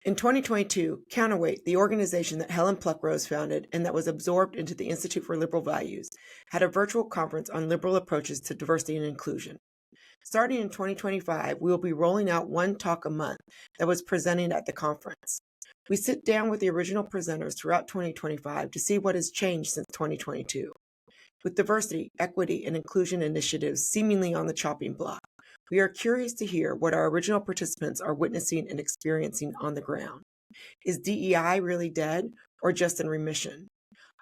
In 2022, Counterweight, the organization that Helen Pluckrose founded and that was absorbed into the Institute for Liberal Values, had a virtual conference on liberal approaches to diversity and inclusion. Starting in 2025, we will be rolling out one talk a month that was presented at the conference. We sit down with the original presenters throughout 2025 to see what has changed since 2022. With diversity, equity, and inclusion initiatives seemingly on the chopping block, we are curious to hear what our original participants are witnessing and experiencing on the ground. Is DEI really dead or just in remission?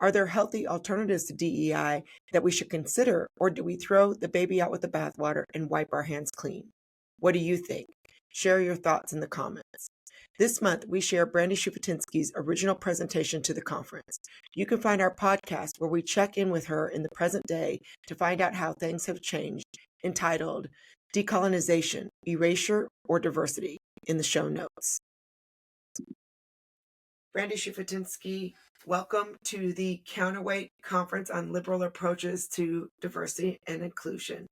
Are there healthy alternatives to DEI that we should consider, or do we throw the baby out with the bathwater and wipe our hands clean? What do you think? Share your thoughts in the comments. This month, we share Brandy Shufutinsky's original presentation to the conference. You can find our podcast where we check in with her in the present day to find out how things have changed, entitled Decolonization, Erasure, or Diversity, in the show notes. Brandy Shufutinsky, welcome to the Counterweight Conference on Liberal Approaches to Diversity and Inclusion.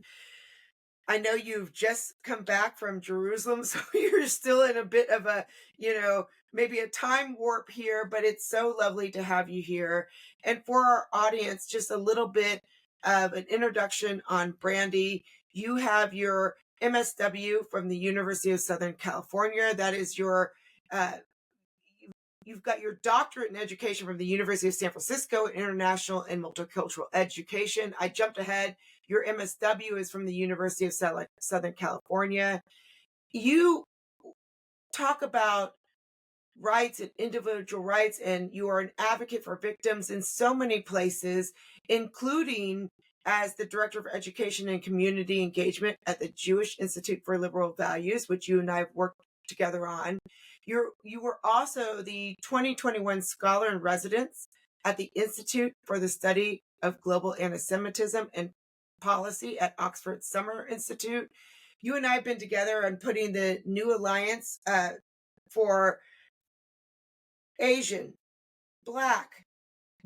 I know you've just come back from Jerusalem, so you're still in a bit of a, maybe a time warp here, but it's so lovely to have you here. And for our audience, just a little bit of an introduction on Brandy. You have your MSW from the University of Southern California. That is your, you've got your doctorate in education from the University of San Francisco in international and multicultural education. I jumped ahead. Your MSW is from the University of Southern California. You talk about rights and individual rights, and you are an advocate for victims in so many places, including as the Director of Education and Community Engagement at the Jewish Institute for Liberal Values, which you and I have worked together on. You were also the 2021 Scholar in Residence at the Institute for the Study of Global Anti-Semitism and Policy at Oxford Summer Institute. You and I have been together on putting the New Alliance for Asian, Black,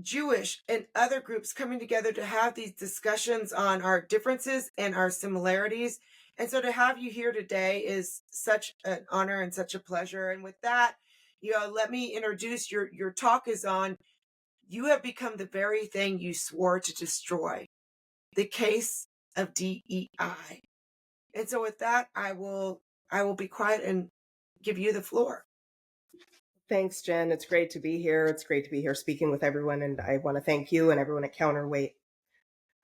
Jewish, and other groups coming together to have these discussions on our differences and our similarities. And so to have you here today is such an honor and such a pleasure. And with that, let me introduce your talk is on, you have become the very thing you swore to destroy, the case of DEI. And so with that, I will be quiet and give you the floor. Thanks, Jen. It's great to be here. It's great to be here speaking with everyone. And I want to thank you and everyone at Counterweight.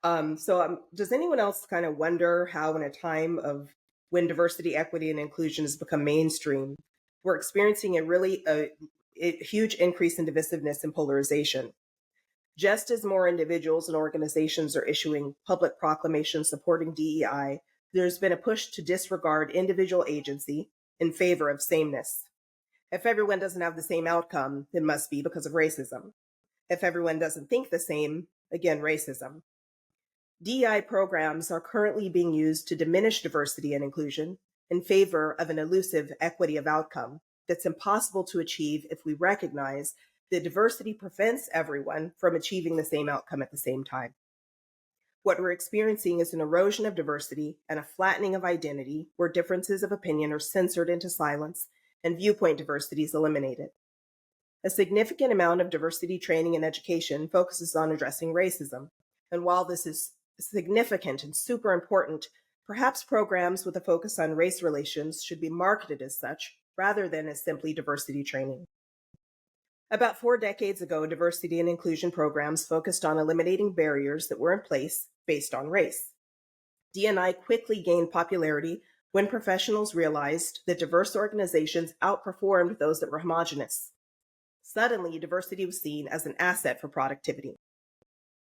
Does anyone else kind of wonder how in a time of when diversity, equity, and inclusion has become mainstream, we're experiencing a huge increase in divisiveness and polarization? Just as more individuals and organizations are issuing public proclamations supporting DEI, there's been a push to disregard individual agency in favor of sameness. If everyone doesn't have the same outcome, it must be because of racism. If everyone doesn't think the same, again, racism. DEI programs are currently being used to diminish diversity and inclusion in favor of an elusive equity of outcome that's impossible to achieve if we recognize that diversity prevents everyone from achieving the same outcome at the same time. What we're experiencing is an erosion of diversity and a flattening of identity where differences of opinion are censored into silence and viewpoint diversity is eliminated. A significant amount of diversity training and education focuses on addressing racism. And while this is significant and super important, perhaps programs with a focus on race relations should be marketed as such rather than as simply diversity training. About 4 decades ago, diversity and inclusion programs focused on eliminating barriers that were in place based on race. D&I quickly gained popularity when professionals realized that diverse organizations outperformed those that were homogenous. Suddenly, diversity was seen as an asset for productivity.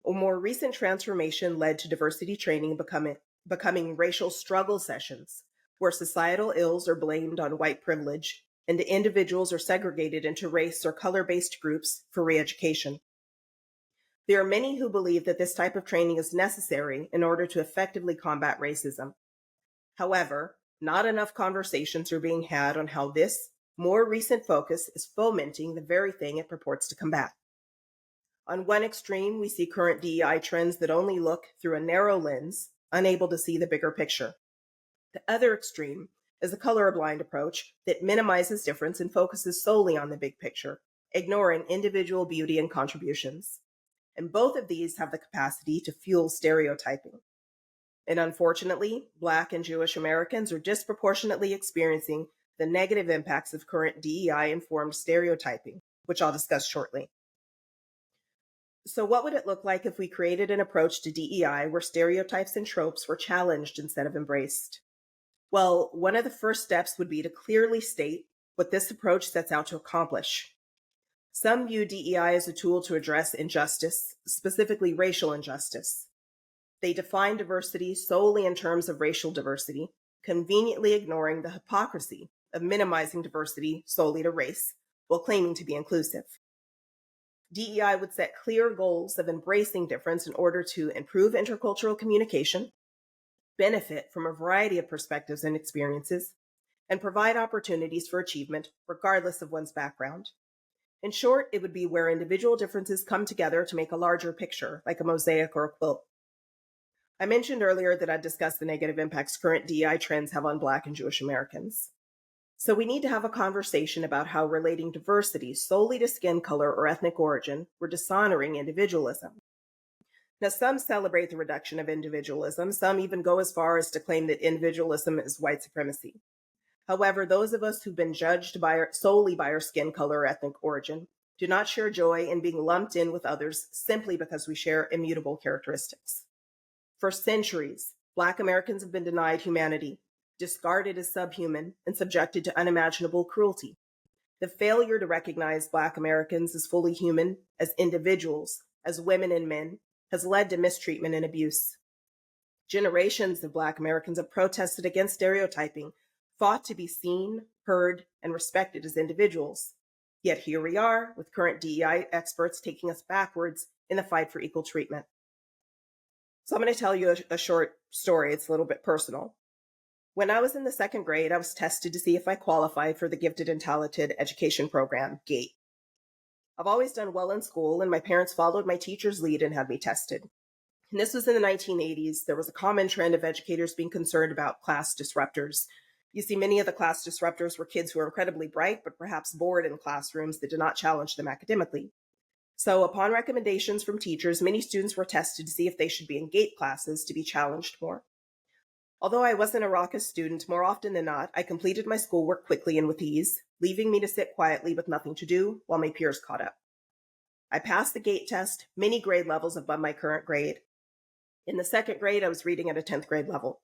A more recent transformation led to diversity training becoming racial struggle sessions, where societal ills are blamed on white privilege and individuals are segregated into race or color-based groups for re-education. There are many who believe that this type of training is necessary in order to effectively combat racism. However, not enough conversations are being had on how this more recent focus is fomenting the very thing it purports to combat. On one extreme, we see current DEI trends that only look through a narrow lens, unable to see the bigger picture. The other extreme is a colorblind approach that minimizes difference and focuses solely on the big picture, ignoring individual beauty and contributions. And both of these have the capacity to fuel stereotyping. And unfortunately, Black and Jewish Americans are disproportionately experiencing the negative impacts of current DEI-informed stereotyping, which I'll discuss shortly. So what would it look like if we created an approach to DEI where stereotypes and tropes were challenged instead of embraced? Well, one of the first steps would be to clearly state what this approach sets out to accomplish. Some view DEI as a tool to address injustice, specifically racial injustice. They define diversity solely in terms of racial diversity, conveniently ignoring the hypocrisy of minimizing diversity solely to race, while claiming to be inclusive. DEI would set clear goals of embracing difference in order to improve intercultural communication, benefit from a variety of perspectives and experiences, and provide opportunities for achievement regardless of one's background. In short, it would be where individual differences come together to make a larger picture, like a mosaic or a quilt. I mentioned earlier that I'd discussed the negative impacts current DEI trends have on Black and Jewish Americans. So we need to have a conversation about how relating diversity solely to skin color or ethnic origin were dishonoring individualism. Now, some celebrate the reduction of individualism. Some even go as far as to claim that individualism is white supremacy. However, those of us who've been judged solely by our skin color or ethnic origin do not share joy in being lumped in with others simply because we share immutable characteristics. For centuries, Black Americans have been denied humanity, discarded as subhuman, and subjected to unimaginable cruelty. The failure to recognize Black Americans as fully human, as individuals, as women and men, has led to mistreatment and abuse. Generations of Black Americans have protested against stereotyping, fought to be seen, heard, and respected as individuals. Yet here we are, with current DEI experts taking us backwards in the fight for equal treatment. So I'm going to tell you a short story. It's a little bit personal. When I was in the second grade, I was tested to see if I qualified for the Gifted and Talented Education Program, GATE. I've always done well in school, and my parents followed my teacher's lead and had me tested. And this was in the 1980s. There was a common trend of educators being concerned about class disruptors. You see, many of the class disruptors were kids who were incredibly bright, but perhaps bored in classrooms that did not challenge them academically. So upon recommendations from teachers, many students were tested to see if they should be in GATE classes to be challenged more. Although I wasn't a raucous student, more often than not, I completed my schoolwork quickly and with ease, leaving me to sit quietly with nothing to do while my peers caught up. I passed the GATE test, many grade levels above my current grade. In the second grade, I was reading at a 10th grade level.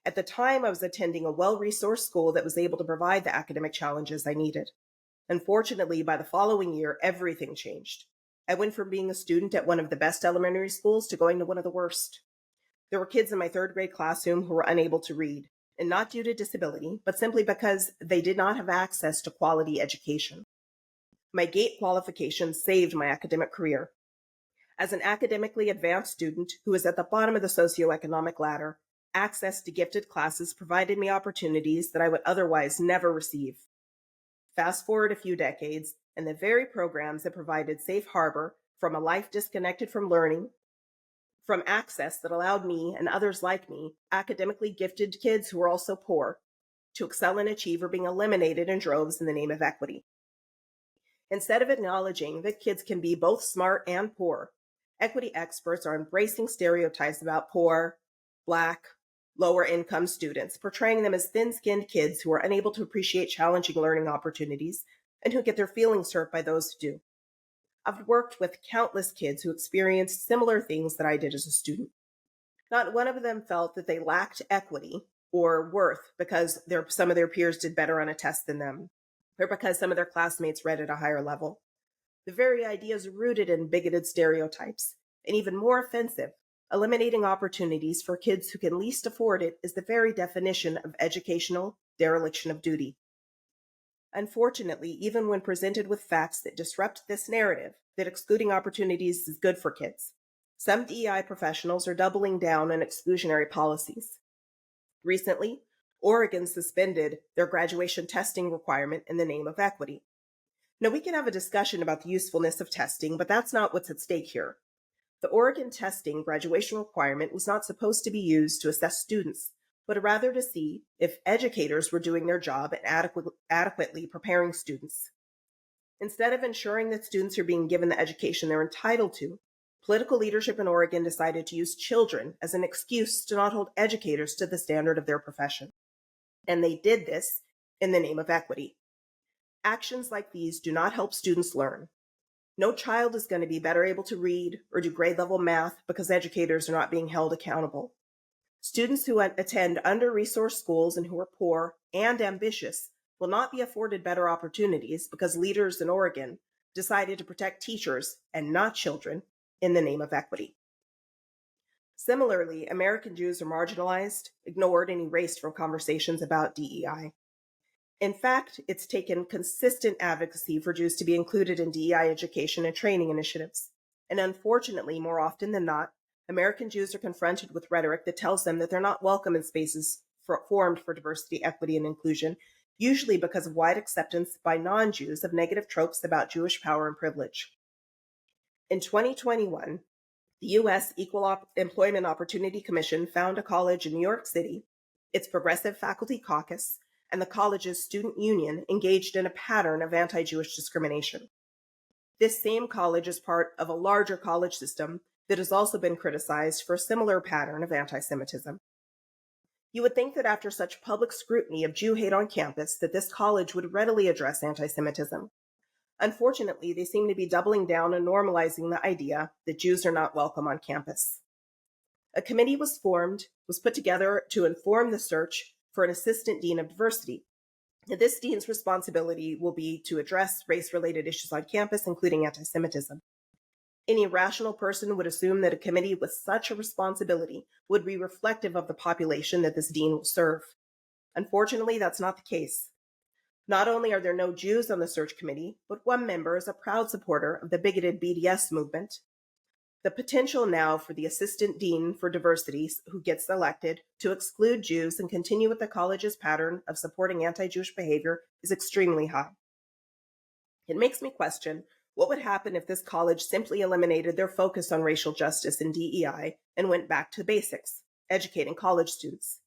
At the time, I was attending a well-resourced school that was able to provide the academic challenges I needed. Unfortunately, by the following year, everything changed. I went from being a student at one of the best elementary schools to going to one of the worst. There were kids in my third grade classroom who were unable to read, and not due to disability, but simply because they did not have access to quality education. My GATE qualification saved my academic career. As an academically advanced student who was at the bottom of the socioeconomic ladder, access to gifted classes provided me opportunities that I would otherwise never receive. Fast forward a few decades, and the very programs that provided safe harbor from a life disconnected from learning, from access that allowed me and others like me, academically gifted kids who were also poor, to excel and achieve are being eliminated in droves in the name of equity. Instead of acknowledging that kids can be both smart and poor, equity experts are embracing stereotypes about poor, Black, lower-income students, portraying them as thin-skinned kids who are unable to appreciate challenging learning opportunities and who get their feelings hurt by those who do. I've worked with countless kids who experienced similar things that I did as a student. Not one of them felt that they lacked equity or worth because some of their peers did better on a test than them, or because some of their classmates read at a higher level. The very idea is rooted in bigoted stereotypes, and even more offensive, eliminating opportunities for kids who can least afford it is the very definition of educational dereliction of duty. Unfortunately, even when presented with facts that disrupt this narrative, that excluding opportunities is good for kids, some DEI professionals are doubling down on exclusionary policies. Recently, Oregon suspended their graduation testing requirement in the name of equity. Now, we can have a discussion about the usefulness of testing, but that's not what's at stake here. The Oregon testing graduation requirement was not supposed to be used to assess students, but rather to see if educators were doing their job and adequately preparing students. Instead of ensuring that students are being given the education they're entitled to, political leadership in Oregon decided to use children as an excuse to not hold educators to the standard of their profession. And they did this in the name of equity. Actions like these do not help students learn. No child is going to be better able to read or do grade level math because educators are not being held accountable. Students who attend under-resourced schools and who are poor and ambitious will not be afforded better opportunities because leaders in Oregon decided to protect teachers and not children in the name of equity. Similarly, American Jews are marginalized, ignored, and erased from conversations about DEI. In fact, it's taken consistent advocacy for Jews to be included in DEI education and training initiatives. And unfortunately, more often than not, American Jews are confronted with rhetoric that tells them that they're not welcome in spaces formed for diversity, equity, and inclusion, usually because of wide acceptance by non-Jews of negative tropes about Jewish power and privilege. In 2021, the U.S. Equal Employment Opportunity Commission found a college in New York City, its Progressive Faculty Caucus, and the college's student union engaged in a pattern of anti-Jewish discrimination. This same college is part of a larger college system that has also been criticized for a similar pattern of anti-Semitism. You would think that after such public scrutiny of Jew hate on campus, that this college would readily address anti-Semitism. Unfortunately, they seem to be doubling down and normalizing the idea that Jews are not welcome on campus. A committee was put together to inform the search for an assistant dean of diversity. This dean's responsibility will be to address race-related issues on campus, including anti-Semitism. Any rational person would assume that a committee with such a responsibility would be reflective of the population that this dean will serve. Unfortunately, that's not the case. Not only are there no Jews on the search committee, but one member is a proud supporter of the bigoted BDS movement. The potential now for the assistant dean for diversity who gets elected to exclude Jews and continue with the college's pattern of supporting anti-Jewish behavior is extremely high. It makes me question what would happen if this college simply eliminated their focus on racial justice and DEI and went back to the basics, educating college students.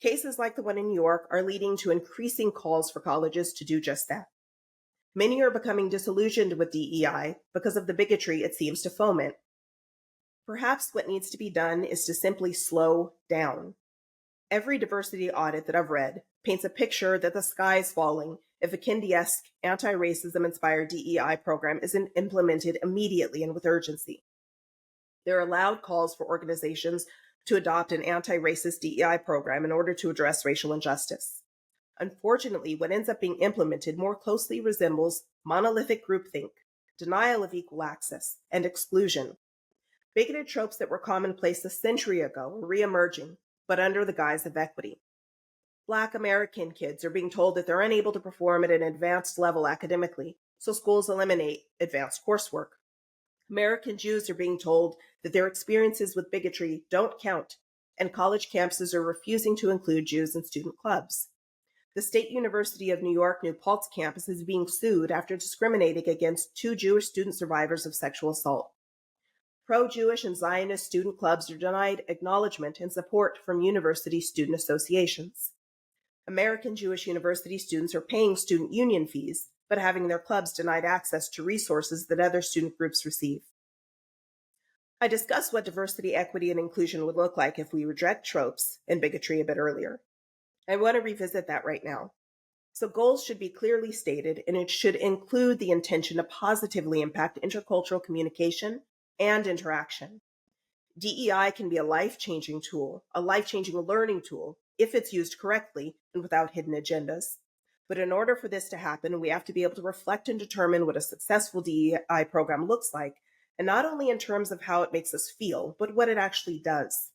Cases like the one in New York are leading to increasing calls for colleges to do just that. Many are becoming disillusioned with DEI because of the bigotry it seems to foment. Perhaps what needs to be done is to simply slow down. Every diversity audit that I've read paints a picture that the sky is falling if a Kendi-esque anti-racism-inspired DEI program isn't implemented immediately and with urgency. There are loud calls for organizations to adopt an anti-racist DEI program in order to address racial injustice. Unfortunately, what ends up being implemented more closely resembles monolithic groupthink, denial of equal access, and exclusion. Bigoted tropes that were commonplace a century ago are reemerging, but under the guise of equity. Black American kids are being told that they're unable to perform at an advanced level academically, so schools eliminate advanced coursework. American Jews are being told that their experiences with bigotry don't count, and college campuses are refusing to include Jews in student clubs. The State University of New York New Paltz campus is being sued after discriminating against 2 Jewish student survivors of sexual assault. Pro-Jewish and Zionist student clubs are denied acknowledgement and support from university student associations. American Jewish university students are paying student union fees, but having their clubs denied access to resources that other student groups receive. I discussed what diversity, equity, and inclusion would look like if we reject tropes and bigotry a bit earlier. I want to revisit that right now. So goals should be clearly stated, and it should include the intention to positively impact intercultural communication and interaction. DEI can be a life-changing tool, a life-changing learning tool, if it's used correctly and without hidden agendas. But in order for this to happen, we have to be able to reflect and determine what a successful DEI program looks like, and not only in terms of how it makes us feel, but what it actually does.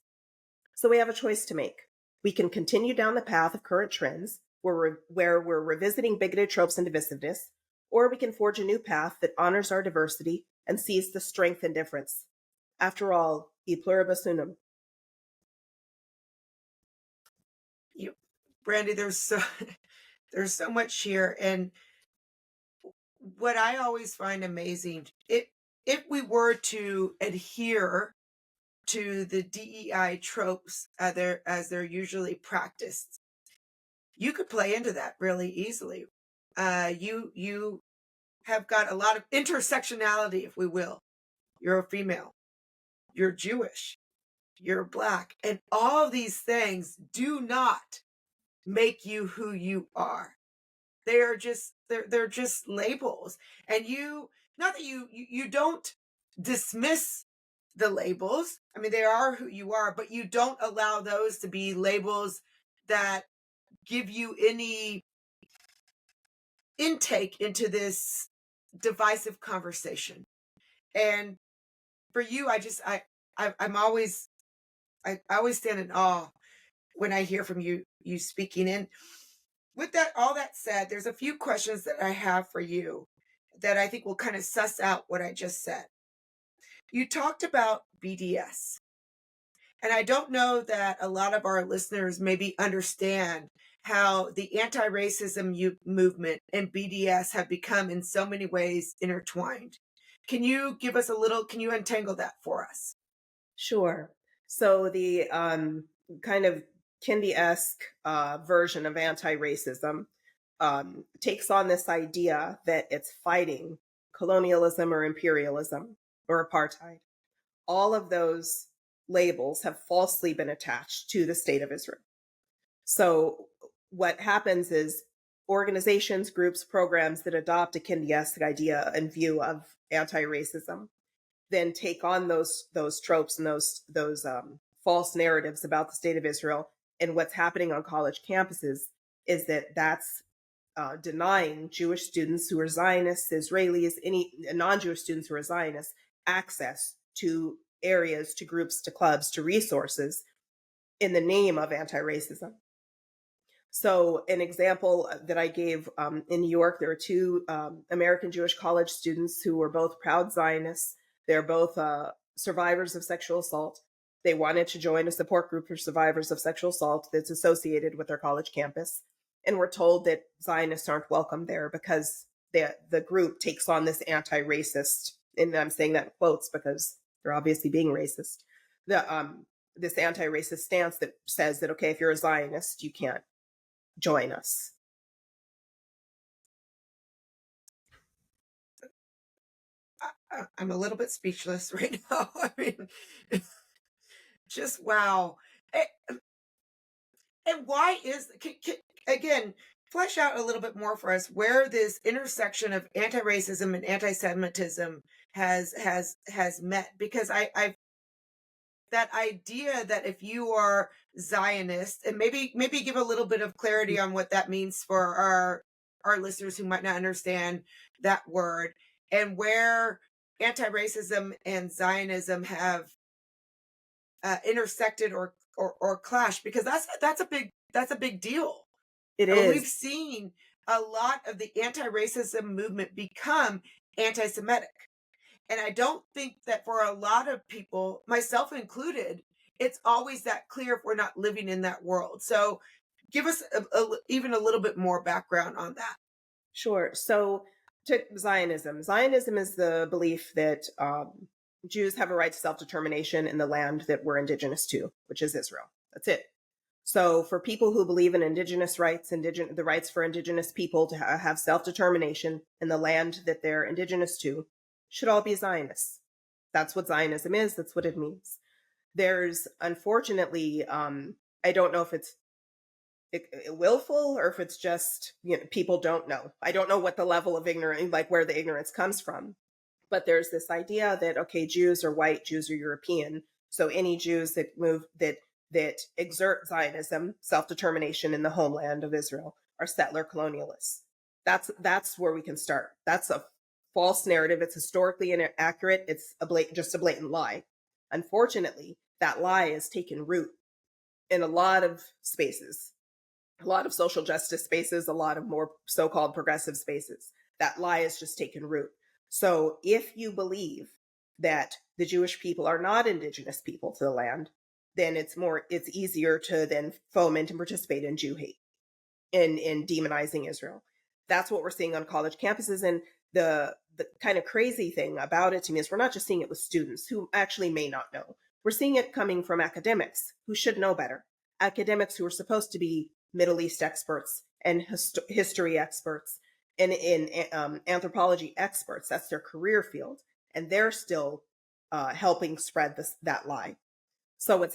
So we have a choice to make. We can continue down the path of current trends, where we're revisiting bigoted tropes and divisiveness, or we can forge a new path that honors our diversity and sees the strength and difference. After all, e pluribus unum. Brandy, there's so much here, and what I always find amazing, if we were to adhere to the DEI tropes as they're usually practiced, you could play into that really easily. You have got a lot of intersectionality, if we will. You're a female, you're Jewish, you're Black, and all of these things do not make you who you are. They're just labels. And you, not that you don't dismiss the labels. I mean, they are who you are, but you don't allow those to be labels that give you any intake into this divisive conversation. And for you, I'm always, I always stand in awe when I hear from you speaking. And with that, all that said, there's a few questions that I have for you that I think will kind of suss out what I just said. You talked about BDS, and I don't know that a lot of our listeners maybe understand how the anti-racism movement and BDS have become in so many ways intertwined. Can you give us a little, can you untangle that for us? Sure. So the kind of Kendi-esque version of anti-racism takes on this idea that it's fighting colonialism or imperialism or apartheid. All of those labels have falsely been attached to the state of Israel. So what happens is organizations, groups, programs that adopt a Kendi-esque idea and view of anti-racism then take on those tropes and those false narratives about the state of Israel. And what's happening on college campuses is that's denying Jewish students who are Zionists, Israelis, any non-Jewish students who are Zionists, access to areas, to groups, to clubs, to resources in the name of anti-racism. So an example that I gave in New York, there are two American Jewish college students who were both proud Zionists. They're both survivors of sexual assault. They wanted to join a support group for survivors of sexual assault that's associated with their college campus. And we're told that Zionists aren't welcome there because the group takes on this anti-racist, and I'm saying that in quotes because they're obviously being racist, this anti-racist stance that says that, okay, if you're a Zionist, you can't join us. I'm a little bit speechless right now. I mean, just wow. And why is, again, flesh out a little bit more for us where this intersection of anti-racism and anti-Semitism has met? Because I've that idea that if you are Zionist, and maybe give a little bit of clarity on what that means for our listeners who might not understand that word, and where anti-racism and Zionism have intersected or clashed, because that's a big deal. It I mean, is. we've seen a lot of the anti-racism movement become anti-Semitic. And I don't think that for a lot of people, myself included, it's always that clear if we're not living in that world. So give us even a little bit more background on that. Sure. So to Zionism. Zionism is the belief that Jews have a right to self-determination in the land that we're indigenous to, which is Israel. That's it. So for people who believe in indigenous rights, the rights for indigenous people to have self-determination in the land that they're indigenous to, should all be Zionists. That's what Zionism is. That's what it means. There's, unfortunately, I don't know if it's willful or if it's just, people don't know. I don't know what the level of ignorance, like where the ignorance comes from. But there's this idea that, okay, Jews are white, Jews are European. So any Jews that that exert Zionism, self-determination in the homeland of Israel, are settler colonialists. That's where we can start. That's a false narrative. It's historically inaccurate. It's just a blatant lie. Unfortunately, that lie has taken root in a lot of spaces, a lot of social justice spaces, a lot of more so-called progressive spaces. That lie has just taken root. So if you believe that the Jewish people are not indigenous people to the land, then it's easier to then foment and participate in Jew hate, in demonizing Israel. That's what we're seeing on college campuses. And the kind of crazy thing about it to me is we're not just seeing it with students who actually may not know. we're seeing it coming from academics who should know better. Academics who are supposed to be Middle East experts and history experts and in anthropology experts. That's their career field. And they're still helping spread that lie. So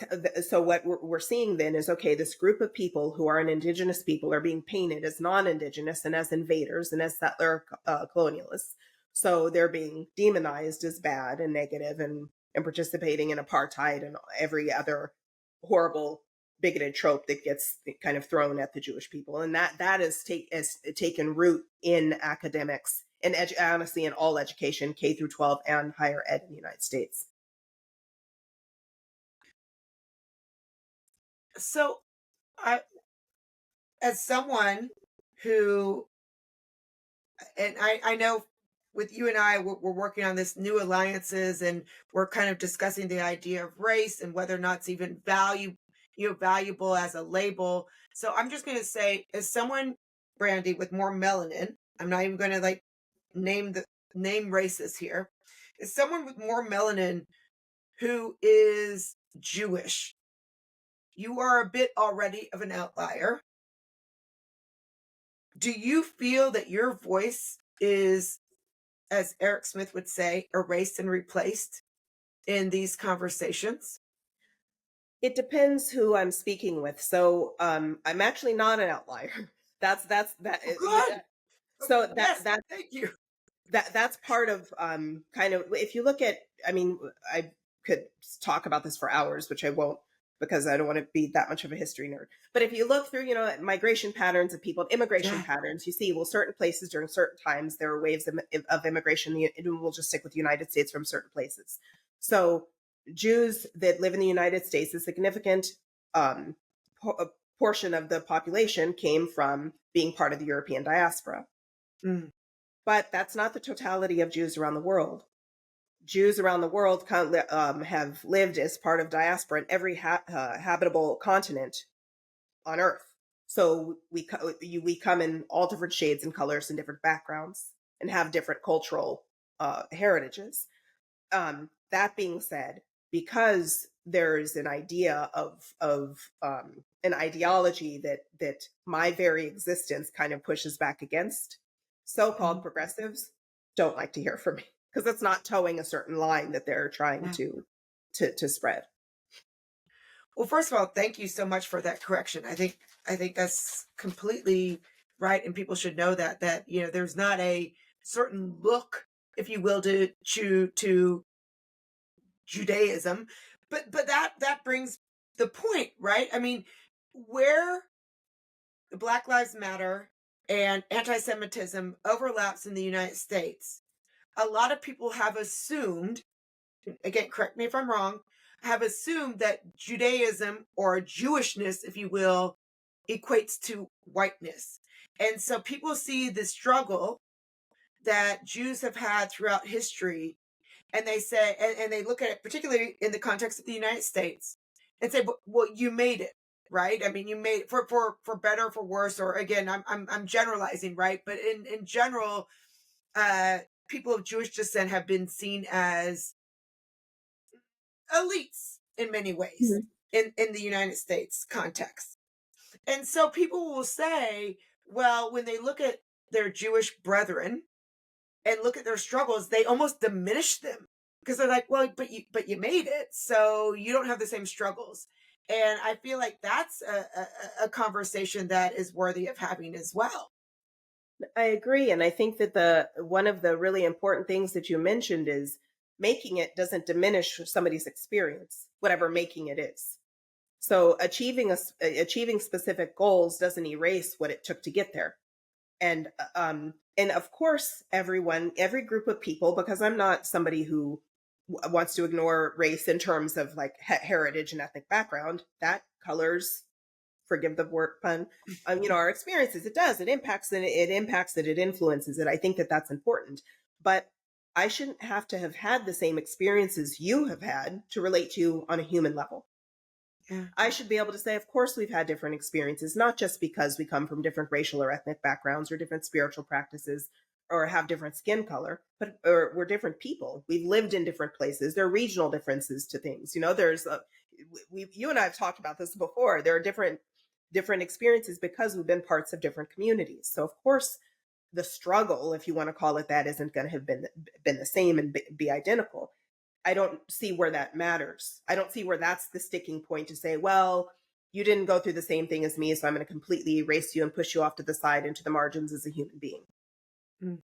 what we're seeing then is, okay, this group of people who are an indigenous people are being painted as non-indigenous and as invaders and as settler colonialists. So they're being demonized as bad and negative and participating in apartheid and every other horrible bigoted trope that gets kind of thrown at the Jewish people. And that has taken root in academics and honestly in all education, K through 12 and higher ed in the United States. So, as someone who, and I know with you and I, we're working on this new alliances, and we're kind of discussing the idea of race and whether or not it's even valuable as a label. So I'm just going to say, as someone, Brandy, with more melanin, I'm not even going to like name races here. As someone with more melanin who is Jewish, you are a bit already of an outlier. Do you feel that your voice is, as Eric Smith would say, erased and replaced in these conversations? It depends who I'm speaking with. So I'm actually not an outlier. That's that. Good. So Yes, thank you. That's part of kind of, if you look at, I mean, I could talk about this for hours, which I won't because I don't want to be that much of a history nerd. But if you look through, migration patterns of people, immigration patterns, you see, well, certain places during certain times, there are waves of immigration, and we'll just stick with the United States from certain places. So Jews that live in the United States, a significant portion of the population came from being part of the European diaspora. Mm. But that's not the totality of Jews around the world. Jews around the world have lived as part of diaspora in every habitable continent on Earth. So we come in all different shades and colors and different backgrounds and have different cultural heritages. That being said, because there's an idea of an ideology that my very existence kind of pushes back against, so-called progressives don't like to hear from me because it's not towing a certain line that they're trying to spread. Well, first of all, thank you so much for that correction. I think that's completely right, and people should know that there's not a certain look, if you will, to Judaism, but that brings the point, right? I mean, where the Black Lives Matter and anti-Semitism overlaps in the United States, a lot of people have assumed, again, correct me if I'm wrong, have assumed that Judaism or Jewishness, if you will, equates to whiteness. And so people see the struggle that Jews have had throughout history, and they say, and they look at it particularly in the context of the United States, and say, well, you made it, right? I mean, you made it for better, for worse, or again, I'm generalizing, right? But in general, people of Jewish descent have been seen as elites in many ways in the United States context. And so people will say, well, when they look at their Jewish brethren and look at their struggles, they almost diminish them because they're like, well, but you made it, so you don't have the same struggles. And I feel like that's a conversation that is worthy of having as well. I agree. And I think that one of the really important things that you mentioned is making it doesn't diminish somebody's experience, whatever making it is. So achieving specific goals doesn't erase what it took to get there. And of course, every group of people, because I'm not somebody who wants to ignore race in terms of like heritage and ethnic background, that colors, forgive the word pun, our experiences. It does. It impacts it. It impacts it. It influences it. I think that that's important. But I shouldn't have to have had the same experiences you have had to relate to on a human level. Yeah. I should be able to say, of course, we've had different experiences, not just because we come from different racial or ethnic backgrounds or different spiritual practices, or have different skin color, but or we're different people. We've lived in different places. There are regional differences to things. You and I have talked about this before. There are different experiences because we've been parts of different communities. So of course, the struggle, if you want to call it that, isn't going to have been the same and be identical. I don't see where that matters. I don't see where that's the sticking point to say, well, you didn't go through the same thing as me, so I'm going to completely erase you and push you off to the side into the margins as a human being. Mm.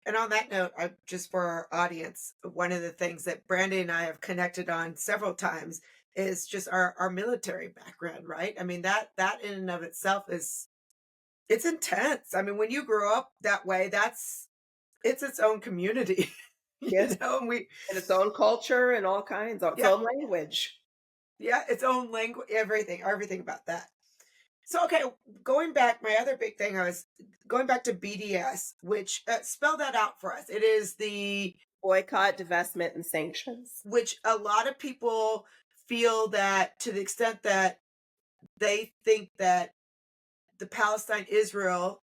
And on that note, just for our audience, one of the things that Brandy and I have connected on several times is just our military background, right? I mean, that in and of itself it's intense. I mean, when you grow up that way, it's its own community. Yes. And And its own culture and all kinds of its yeah, own language. yeah, its own language, everything about that. So, okay, going back, my other big thing, I was going back to BDS, which spell that out for us. It is Boycott, divestment, and sanctions. which a lot of people feel that to the extent that they think that the Palestine-Israel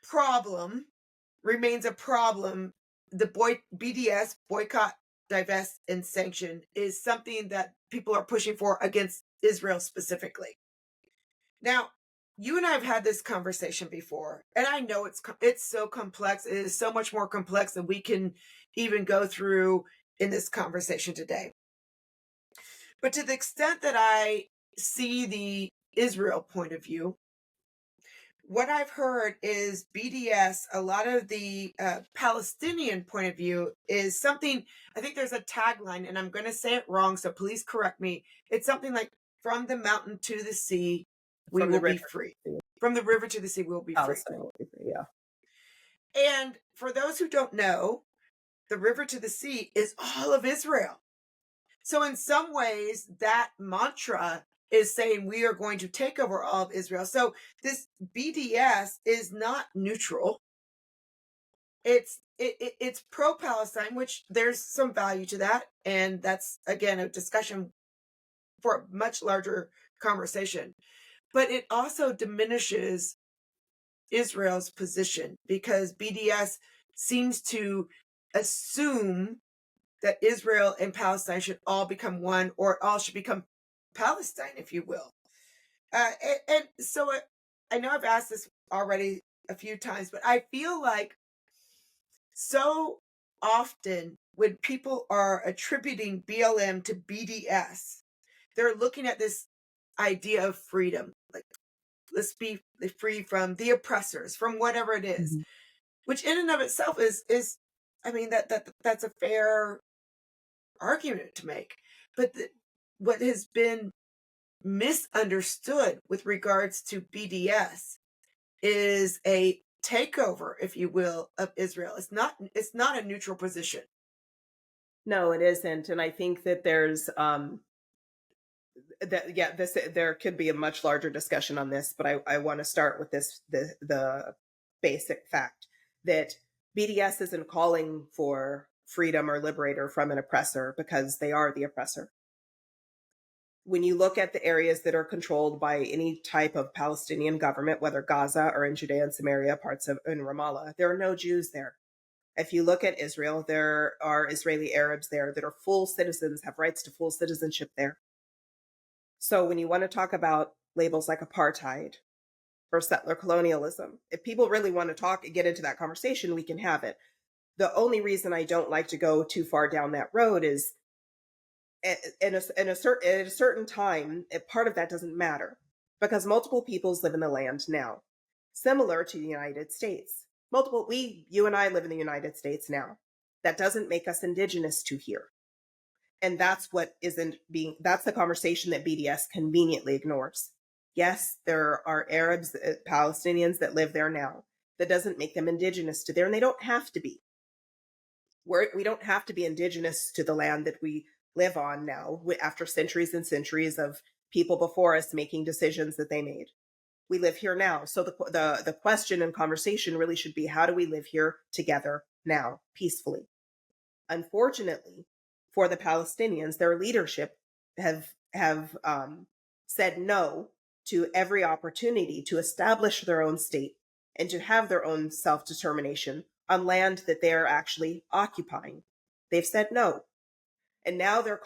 problem remains a problem, the BDS, boycott, divest, and sanction, is something that people are pushing for against Israel specifically. Now, you and I have had this conversation before, and I know it's so complex. It is so much more complex than we can even go through in this conversation today. But to the extent that I see the Israel point of view, what I've heard is BDS, a lot of the Palestinian point of view is something, I think there's a tagline, and I'm going to say it wrong, so please correct me. It's something like, from the mountain to the sea, we will be free. From the river to the sea, we will be free. Palestine will be free, yeah. And for those who don't know, the river to the sea is all of Israel. So in some ways, that mantra is saying we are going to take over all of Israel. So this BDS is not neutral. It's pro-Palestine, which there's some value to that. And that's, again, a discussion for a much larger conversation. But it also diminishes Israel's position because BDS seems to assume that Israel and Palestine should all become one, or all should become Palestine, if you will. And so I know I've asked this already a few times, but I feel like so often when people are attributing BLM to BDS, they're looking at this idea of freedom. Like, let's be free from the oppressors, from whatever it is, which in and of itself is, I mean, that's a fair argument to make. But what has been misunderstood with regards to BDS is a takeover, if you will, of Israel. It's not a neutral position. No, it isn't. And I think that there's there could be a much larger discussion on this, but I want to start with the basic fact that BDS isn't calling for freedom or liberator from an oppressor because they are the oppressor. When you look at the areas that are controlled by any type of Palestinian government, whether Gaza or in Judea and Samaria, parts of in Ramallah, there are no Jews there. If you look at Israel, there are Israeli Arabs there that are full citizens, have rights to full citizenship there. So when you want to talk about labels like apartheid or settler colonialism, if people really want to get into that conversation, we can have it. The only reason I don't like to go too far down that road is at a certain time, part of that doesn't matter because multiple peoples live in the land now, similar to the United States. You and I live in the United States now. That doesn't make us indigenous to here. And that's that's the conversation that BDS conveniently ignores. Yes, there are Arabs, Palestinians that live there now. That doesn't make them indigenous to there, and they don't have to be. We don't have to be indigenous to the land that we live on now after centuries and centuries of people before us making decisions that they made. We live here now. So the question and conversation really should be, how do we live here together now, peacefully? Unfortunately, for the Palestinians, their leadership have said no to every opportunity to establish their own state and to have their own self-determination on land that they are actually occupying. They've said no. And now they're